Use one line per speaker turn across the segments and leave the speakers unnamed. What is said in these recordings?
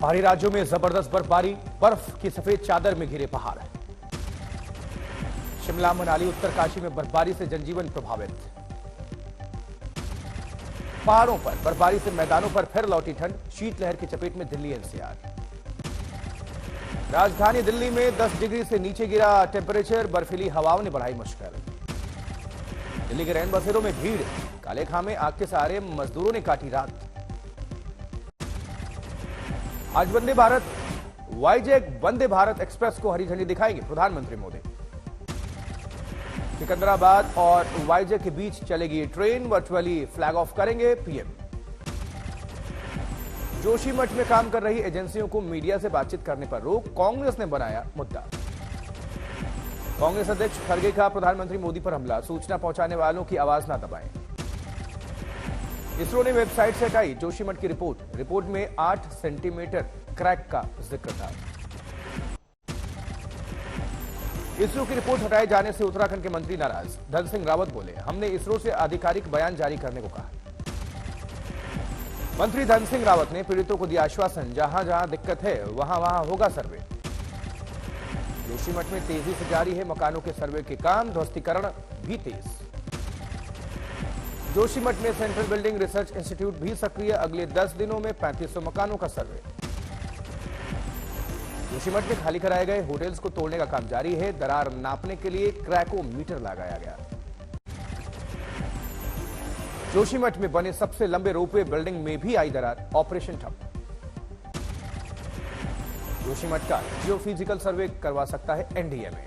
पहाड़ी राज्यों में जबरदस्त बर्फबारी, बर्फ की सफेद चादर में घिरे पहाड़। शिमला, मनाली, उत्तरकाशी में बर्फबारी से जनजीवन प्रभावित। पहाड़ों पर बर्फबारी से मैदानों पर फिर लौटी ठंड, शीतलहर की चपेट में दिल्ली एनसीआर। राजधानी दिल्ली में 10 डिग्री से नीचे गिरा टेंपरेचर, बर्फीली हवाओं ने बढ़ाई मुश्किल। दिल्ली के रैन बसेरों में भीड़, काले खामे आग के सहारे मजदूरों ने काटी रात। आज वंदे भारत वाईजैक वंदे भारत एक्सप्रेस को हरी झंडी दिखाएंगे प्रधानमंत्री मोदी। सिकंदराबाद और वाईजैक के बीच चलेगी ट्रेन, वर्चुअली फ्लैग ऑफ करेंगे पीएम। जोशीमठ में काम कर रही एजेंसियों को मीडिया से बातचीत करने पर रोक, कांग्रेस ने बनाया मुद्दा। कांग्रेस अध्यक्ष खड़गे का प्रधानमंत्री मोदी पर हमला, सूचना पहुंचाने वालों की आवाज न दबाएं। इसरो ने वेबसाइट से हटाई जोशीमठ की रिपोर्ट में 8 सेंटीमीटर क्रैक का जिक्र था। इसरो की रिपोर्ट हटाए जाने से उत्तराखंड के मंत्री नाराज, धन सिंह रावत बोले, हमने इसरो से आधिकारिक बयान जारी करने को कहा। मंत्री धन सिंह रावत ने पीड़ितों को दिया आश्वासन, जहां जहां दिक्कत है वहां वहां होगा सर्वे। जोशीमठ में तेजी से जारी है मकानों के सर्वे के काम, ध्वस्तीकरण भी तेज। जोशीमठ में सेंट्रल बिल्डिंग रिसर्च इंस्टीट्यूट भी सक्रिय, अगले 10 दिनों में 3500 मकानों का सर्वे। जोशीमठ में खाली कराए गए होटल्स को तोड़ने का काम जारी है, दरार नापने के लिए क्रैकोमीटर लगाया गया। जोशीमठ में बने सबसे लंबे रोपवे बिल्डिंग में भी आई दरार, ऑपरेशन ठप। जोशीमठ का जियोफिजिकल सर्वे करवा सकता है एनडीएमए।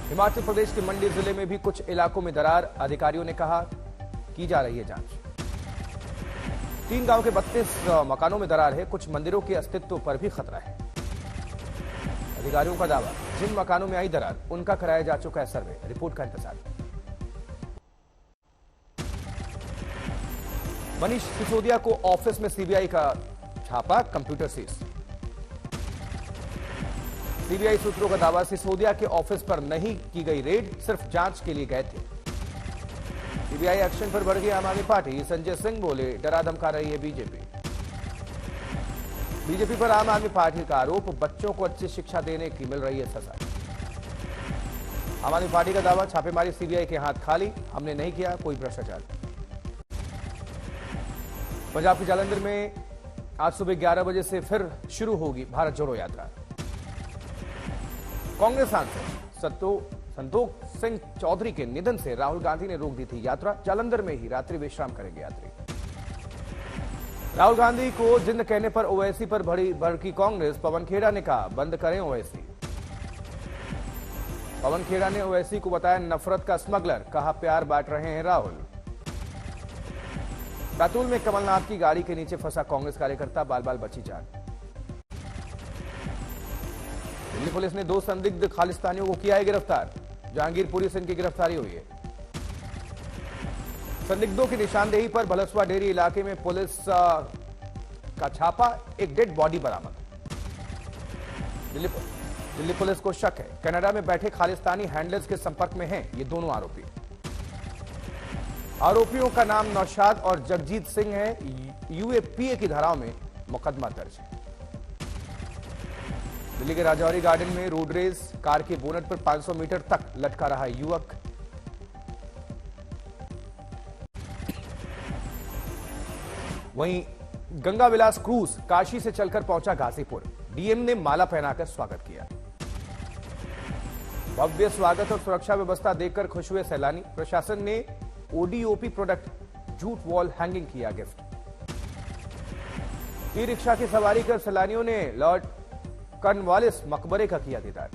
हिमाचल प्रदेश के मंडी जिले में भी कुछ इलाकों में दरार, अधिकारियों ने कहा की जा रही है जांच। 3 गांव के 32 मकानों में दरार है, कुछ मंदिरों के अस्तित्व पर भी खतरा है। अधिकारियों का दावा, जिन मकानों में आई दरार उनका कराया जा चुका है सर्वे, रिपोर्ट का इंतजार। मनीष सिसोदिया को ऑफिस में सीबीआई का छापा, कंप्यूटर सीज। सीबीआई सूत्रों का दावा, सिसोदिया के ऑफिस पर नहीं की गई रेड, सिर्फ जांच के लिए गए थे। सीबीआई एक्शन पर बढ़ गई आम आदमी पार्टी, संजय सिंह बोले, डरा धमका रही है बीजेपी। बीजेपी पर आम आदमी पार्टी का आरोप, बच्चों को अच्छी शिक्षा देने की मिल रही है सजा। आम आदमी पार्टी का दावा, छापेमारी सीबीआई के हाथ खाली, हमने नहीं किया कोई भ्रष्टाचार। पंजाब के जालंधर में आज सुबह 11 बजे से फिर शुरू होगी भारत जोड़ो यात्रा। कांग्रेस सांसद संतोख सिंह चौधरी के निधन से राहुल गांधी ने रोक दी थी यात्रा, जालंधर में ही रात्रि विश्राम करेंगे यात्री। राहुल गांधी को जिंद कहने पर ओवैसी पर भड़की कांग्रेस, पवन खेड़ा ने कहा बंद करें ओवैसी। पवन खेड़ा ने ओवैसी को बताया नफरत का स्मगलर, कहा प्यार बांट रहे हैं राहुल। बैतूल में कमलनाथ की गाड़ी के नीचे फंसा कांग्रेस कार्यकर्ता, बाल बाल बची जान। दिल्ली पुलिस ने 2 संदिग्ध खालिस्तानियों को किया है गिरफ्तार, जहांगीरपुरी से इनकी गिरफ्तारी हुई है। संदिग्धों की निशानदेही पर भलसवा डेयरी इलाके में पुलिस का छापा, एक डेड बॉडी बरामद। दिल्ली पुलिस को शक है कनाडा में बैठे खालिस्तानी हैंडलर्स के संपर्क में हैं ये दोनों आरोपी। आरोपियों का नाम नौशाद और जगजीत सिंह है, यूएपीए की धाराओं में मुकदमा दर्ज है। दिल्ली के राजौरी गार्डन में रोड रेस, कार के बोनट पर 500 मीटर तक लटका रहा युवक। वहीं गंगा विलास क्रूज काशी से चलकर पहुंचा गाजीपुर, डीएम ने माला पहनाकर स्वागत किया। भव्य स्वागत और सुरक्षा व्यवस्था देखकर खुश हुए सैलानी, प्रशासन ने ODOP product jute wall hanging किया गिफ्ट। ई रिक्शा की सवारी कर सैलानियों ने लॉर्ड कर्नवालिस मकबरे का किया दीदार।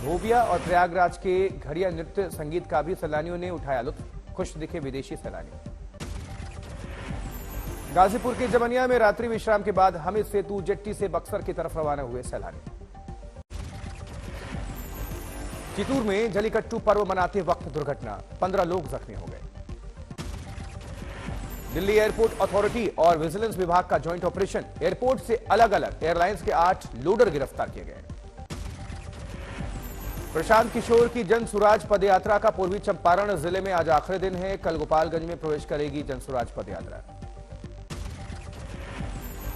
धोबिया और प्रयागराज के घड़िया नृत्य संगीत का भी सैलानियों ने उठाया लुत्फ, खुश दिखे विदेशी सैलानी। गाजीपुर के जमनिया में रात्रि विश्राम के बाद हमिद सेतु जेट्टी से बक्सर की तरफ रवाना हुए सैलानी। चितूर में जलीकट्टू पर्व मनाते वक्त दुर्घटना, 15 लोग जख्मी हो गए। दिल्ली एयरपोर्ट अथॉरिटी और विजिलेंस विभाग का ज्वाइंट ऑपरेशन, एयरपोर्ट से अलग अलग एयरलाइंस के 8 लोडर गिरफ्तार किए गए। प्रशांत किशोर की जन सुराज पदयात्रा का पूर्वी चंपारण जिले में आज आखिरी दिन है, कल गोपालगंज में प्रवेश करेगी जन सुराज पदयात्रा।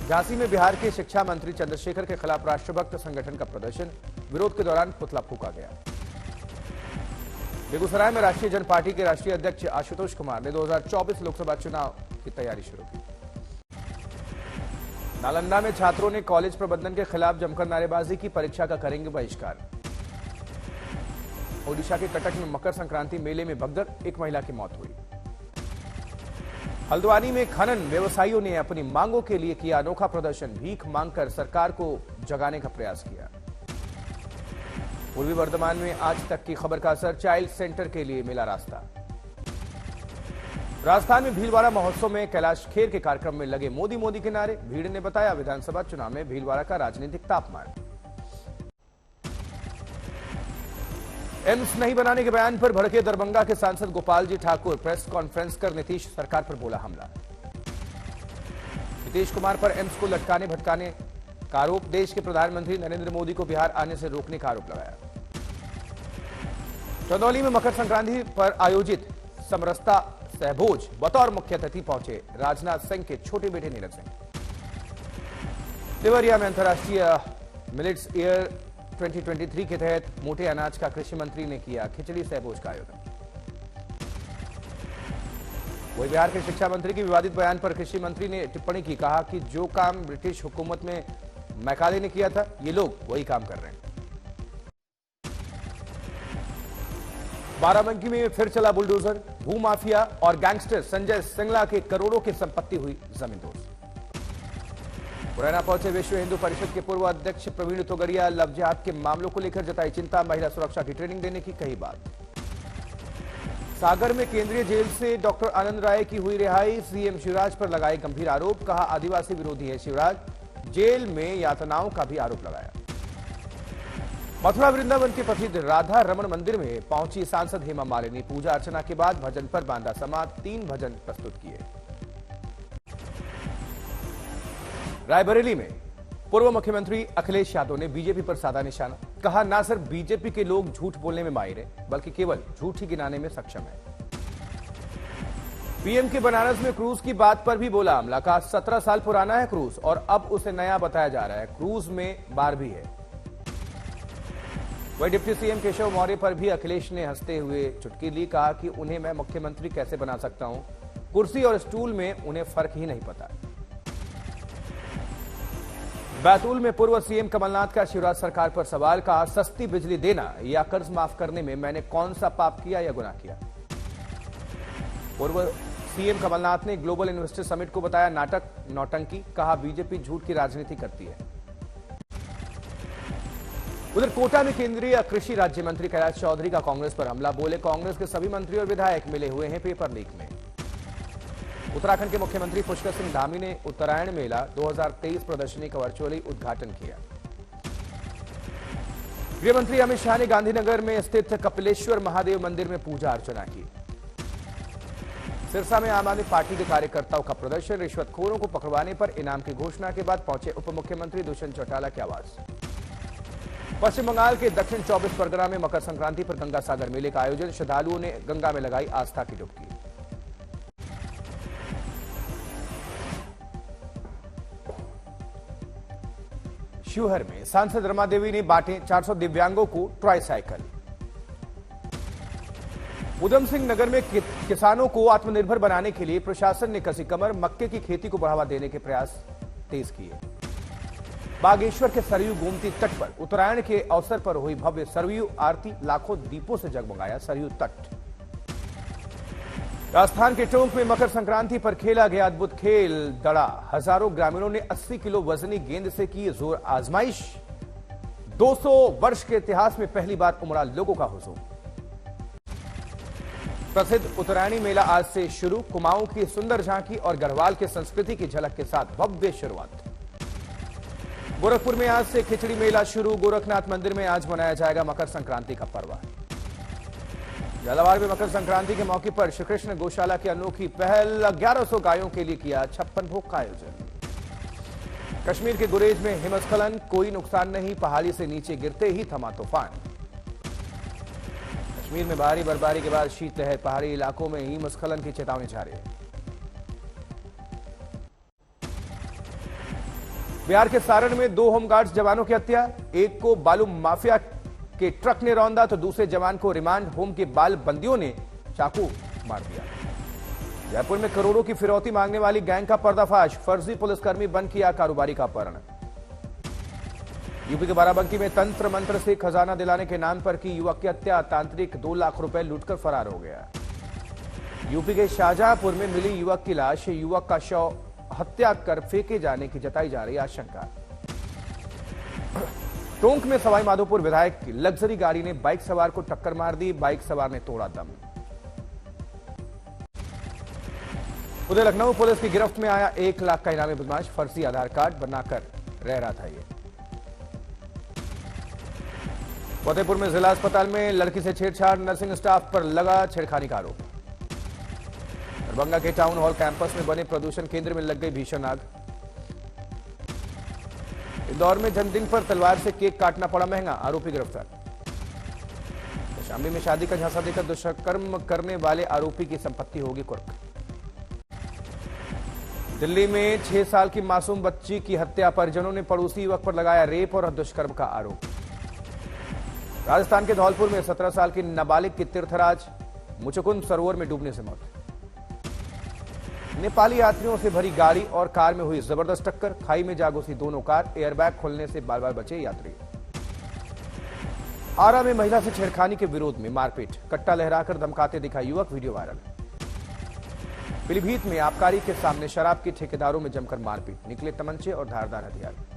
झांसी में बिहार के शिक्षा मंत्री चंद्रशेखर के खिलाफ राष्ट्रभक्त संगठन का प्रदर्शन, विरोध के दौरान पुतला फूंका गया। बेगूसराय में राष्ट्रीय जन पार्टी के राष्ट्रीय अध्यक्ष आशुतोष कुमार ने 2024 लोकसभा चुनाव की तैयारी शुरू की। नालंदा में छात्रों ने कॉलेज प्रबंधन के खिलाफ जमकर नारेबाजी की, परीक्षा का करेंगे बहिष्कार। ओडिशा के कटक में मकर संक्रांति मेले में भगदड़, एक महिला की मौत हुई। हल्द्वानी में खनन व्यवसायियों ने अपनी मांगों के लिए किया अनोखा प्रदर्शन, भीख मांगकर सरकार को जगाने का प्रयास किया। पूर्वी वर्धमान में आज तक की खबर का असर, चाइल्ड सेंटर के लिए मिला रास्ता। राजस्थान में भीलवाड़ा महोत्सव में कैलाश खेर के कार्यक्रम में लगे मोदी मोदी के नारे, भीड़ ने बताया विधानसभा चुनाव में भीलवाड़ा का राजनीतिक तापमान। एम्स नहीं बनाने के बयान पर भड़के दरभंगा के सांसद गोपाल जी ठाकुर, प्रेस कॉन्फ्रेंस कर नीतीश सरकार पर बोला हमला। नीतीश कुमार पर एम्स को लटकाने भटकाने का आरोप, देश के प्रधानमंत्री नरेंद्र मोदी को बिहार आने से रोकने का आरोप लगाया। चंदौली में मकर संक्रांति पर आयोजित समरसता सहभोज, बतौर मुख्य अतिथि पहुंचे राजनाथ सिंह के छोटे बेटे नीरज सिंह। देवरिया में अंतर्राष्ट्रीय मिलेट्स ईयर 2023 के तहत मोटे अनाज का कृषि मंत्री ने किया खिचड़ी सहभोज का आयोजन। वही बिहार के शिक्षा मंत्री के विवादित बयान पर कृषि मंत्री ने टिप्पणी की, कहा कि जो काम ब्रिटिश हुकूमत में मैकाले ने किया था, ये लोग वही काम कर रहे हैं। बाराबंकी में फिर चला बुलडोजर, भूमाफिया और गैंगस्टर संजय सिंगला के करोड़ों की संपत्ति हुई जमींदोज। मुरैना पहुंचे विश्व हिंदू परिषद के पूर्व अध्यक्ष प्रवीण तोगड़िया, लव जिहाद के मामलों को लेकर जताई चिंता, महिला सुरक्षा की ट्रेनिंग देने की कही बात। सागर में केंद्रीय जेल से डॉक्टर आनंद राय की हुई रिहाई, सीएम शिवराज पर लगाए गंभीर आरोप, कहा आदिवासी विरोधी है शिवराज, जेल में यातनाओं का भी आरोप लगाया। मथुरा वृंदावन के प्रसिद्ध राधा रमन मंदिर में पहुंची सांसद हेमा मालिनी, पूजा अर्चना के बाद भजन पर बांधा समाज, 3 भजन प्रस्तुत किए। रायबरेली में पूर्व मुख्यमंत्री अखिलेश यादव ने बीजेपी पर साधा निशाना, कहा ना सिर्फ बीजेपी के लोग झूठ बोलने में माहिर है, बल्कि केवल झूठ ही गिनाने में सक्षम है। पीएम के बनारस में क्रूज की बात पर भी बोला हमला, कहा 17 साल पुराना है क्रूज और अब उसे नया बताया जा रहा है, क्रूज में बार भी है। वही डिप्टी सीएम केशव मौर्य पर भी अखिलेश ने हंसते हुए चुटकी ली, कहा कि उन्हें मैं मुख्यमंत्री कैसे बना सकता हूं, कुर्सी और स्टूल में उन्हें फर्क ही नहीं पता। बैतूल में पूर्व सीएम कमलनाथ का शिवराज सरकार पर सवाल, कहा सस्ती बिजली देना या कर्ज माफ करने में मैंने कौन सा पाप किया या गुनाह किया। पूर्व सीएम कमलनाथ ने ग्लोबल इन्वेस्टर समिट को बताया नाटक नौटंकी, कहा बीजेपी झूठ की राजनीति करती है। उधर कोटा में केंद्रीय कृषि राज्य मंत्री कैलाश चौधरी का कांग्रेस पर हमला, बोले कांग्रेस के सभी मंत्री और विधायक मिले हुए हैं पेपर लीक में। उत्तराखंड के मुख्यमंत्री पुष्कर सिंह धामी ने उत्तरायण मेला 2023 प्रदर्शनी का वर्चुअली उद्घाटन किया। गृह मंत्री अमित शाह ने गांधीनगर में स्थित कपिलेश्वर महादेव मंदिर में पूजा अर्चना की। सिरसा में आम आदमी पार्टी के कार्यकर्ताओं का प्रदर्शन, रिश्वतखोरों को पकड़वाने पर इनाम की घोषणा के बाद पहुंचे उप मुख्यमंत्री दुष्यंत चौटाला के आवास। पश्चिम बंगाल के दक्षिण 24 परगना में मकर संक्रांति पर गंगा सागर मेले का आयोजन, श्रद्धालुओं ने गंगा में लगाई आस्था की डुबकी। शिवहर में सांसद रमा देवी ने बांटे 400 दिव्यांगों को ट्राईसाइकिल। उधम सिंह नगर में किसानों को आत्मनिर्भर बनाने के लिए प्रशासन ने कसी कमर, मक्के की खेती को बढ़ावा देने के प्रयास तेज किए। बागेश्वर के सरयू गोमती तट पर उत्तरायण के अवसर पर हुई भव्य सरयू आरती, लाखों दीपों से जगमगाया सरयू तट। राजस्थान के टोंक में मकर संक्रांति पर खेला गया अद्भुत खेल दड़ा, हजारों ग्रामीणों ने 80 किलो वजनी गेंद से की जोर आजमाइश। 200 वर्ष के इतिहास में पहली बार उमड़ा लोगों का हुजूम। प्रसिद्ध उत्तरायणी मेला आज से शुरू, कुमाऊं की सुंदर झांकी और गढ़वाल की संस्कृति की झलक के साथ भव्य शुरुआत। गोरखपुर में आज से खिचड़ी मेला शुरू, गोरखनाथ मंदिर में आज मनाया जाएगा मकर संक्रांति का पर्व। झालावाड़ में मकर संक्रांति के मौके पर श्री कृष्ण गौशाला की अनोखी पहल, 1100 गायों के लिए किया 56 भोग का आयोजन। कश्मीर के गुरेज में हिमस्खलन, कोई नुकसान नहीं, पहाड़ी से नीचे गिरते ही थमा तूफान। कश्मीर में भारी बर्फबारी के बाद शीतलहर, पहाड़ी इलाकों में हिमस्खलन की चेतावनी जारी है। बिहार के सारण में 2 होमगार्ड्स जवानों की हत्या। एक को बालू माफिया के ट्रक ने रौंदा तो दूसरे जवान को रिमांड होम के बाल बंदियों ने चाकू मार दिया। जयपुर में करोड़ों की फिरौती मांगने वाली गैंग का पर्दाफाश। फर्जी पुलिसकर्मी बन किया कारोबारी का अपहरण। यूपी के बाराबंकी में तंत्र मंत्र से खजाना दिलाने के नाम पर की युवक की हत्या। तांत्रिक 2 लाख रुपए लूटकर फरार हो गया। यूपी के शाहजहांपुर में मिली युवक की लाश। युवक का शव हत्या कर फेंके जाने की जताई जा रही आशंका। टोंक में सवाई माधोपुर विधायक की लग्जरी गाड़ी ने बाइक सवार को टक्कर मार दी। बाइक सवार ने तोड़ा दम। उधर लखनऊ पुलिस की गिरफ्त में आया 1 लाख का इनामी बदमाश। फर्जी आधार कार्ड बनाकर रह रहा था ये। फतेहपुर में जिला अस्पताल में लड़की से छेड़छाड़। नर्सिंग स्टाफ पर लगा छेड़खानी का आरोप। दरभंगा के टाउन हॉल कैंपस में बने प्रदूषण केंद्र में लग गई भीषण आग। इंदौर में जन्मदिन पर तलवार से केक काटना पड़ा महंगा। आरोपी गिरफ्तार। कौशाम्बी में शादी का झांसा देकर दुष्कर्म करने वाले आरोपी की संपत्ति होगी कुर्क। दिल्ली में 6 साल की मासूम बच्ची की हत्या। परिजनों ने पड़ोसी युवक पर लगाया रेप और दुष्कर्म का आरोप। राजस्थान के धौलपुर में 17 साल की नाबालिग की तीर्थराज मुचकुंद सरोवर में डूबने से मौत। नेपाली यात्रियों से भरी गाड़ी और कार में हुई जबरदस्त टक्कर। खाई में जा घुसी दोनों कार। एयरबैग खुलने से बाल बाल बचे यात्री। आरा में महिला से छेड़खानी के विरोध में मारपीट। कट्टा लहराकर धमकाते दिखा युवक। Video viral. पीलीभीत में आबकारी के सामने शराब के ठेकेदारों में जमकर मारपीट। निकले तमंचे और धारदार हथियार।